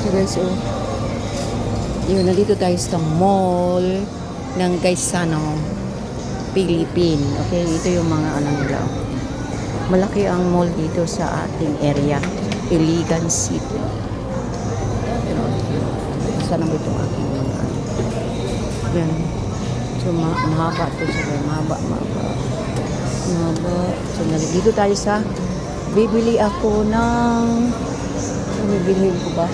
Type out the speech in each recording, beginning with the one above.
So guys, oh. Yun, nandito tayo sa mall ng Gaisano, Philippine. Okay, ito yung mga ano nila. Malaki ang mall dito sa ating area, Iligan City. Sana ba itong aking mga ano. Yan. So, mahaba ito siya. Mahaba. So, dito tayo sa bibili ako ng bibilhin ko ba?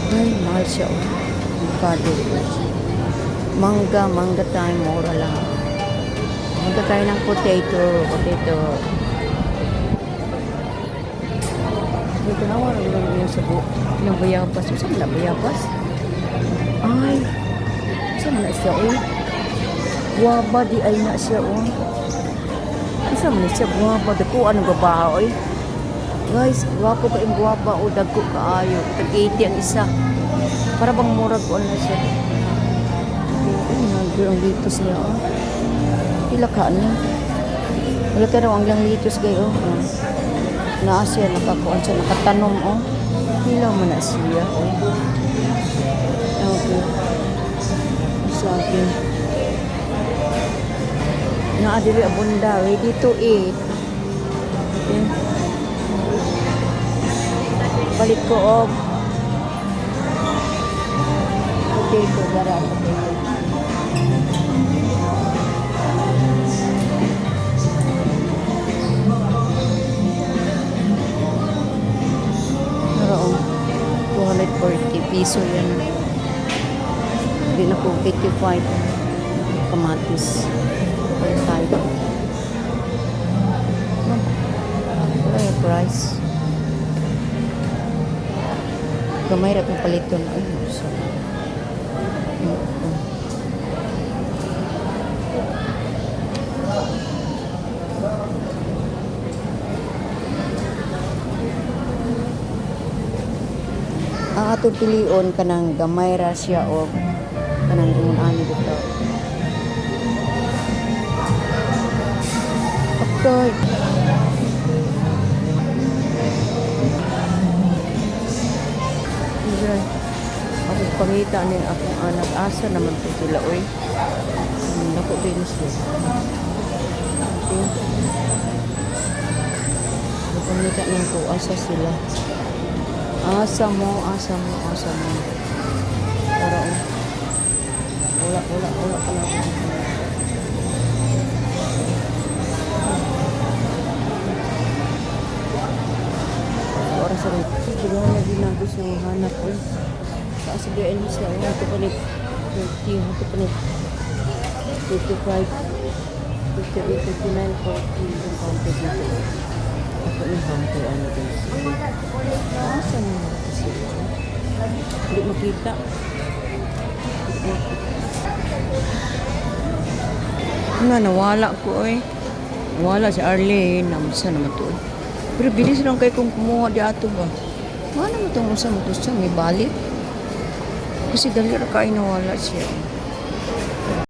Ay, mahal siya. Avocado. Mangga tayo. Mura lang. Mangga tayo ng potato. Ito na, wala lang yung sabo. Ng bayabas. Saan na bayabas? Ay, saan na siya, oh? Guwaba, di ay na siya, oh. Saan na siya, guwaba? Dako, anong babaho, eh? Guys, guwapo ka yung guwapa, o dagko kaayo. Tag-80 ang isa. Para bang murag ko na siya. Okay, ang litos niya, oh. Ilakaan niya. Wala ka raw ang lang litos, gayo, oh. Naa siya, nakakuan siya, nakatanom, oh. Hilaw mo na siya, oh. Okay. Sa akin. Naadiri abunda, ready to eat. Okay. Balik ko, oh. Potato, gara, potato. Oo. 240 piso yan. Hindi na po 85 kamatis. 45. Wala yung price. Gamay rat ng paliton. Ay, sorry. Ang atong pilion kanang gamay ra siya o kanang ani dito. Okay. Okay. Ako pangita ni akong anak, asa naman po sila, oy. Naku din siya. Okay. Pangita niya ko, asa sila. Asa mo. Para, wala ka na. Oras sa rin. Siguro na ginagos yung hanap ko. Sa BN siya, ito palit 30, ito palit 55, 58, 59, 40, yung counter dito. Ako yung counter, ano guys. Saan mo na ito sila? Hindi makita. Nawala ko eh. Nawala si Arlene. Namasa naman to eh. Pero bilis lang kayo kung kumuha di ato ba. Wala naman itong usa mo gusto may balik. Kasi dali ra kayo nawala siya.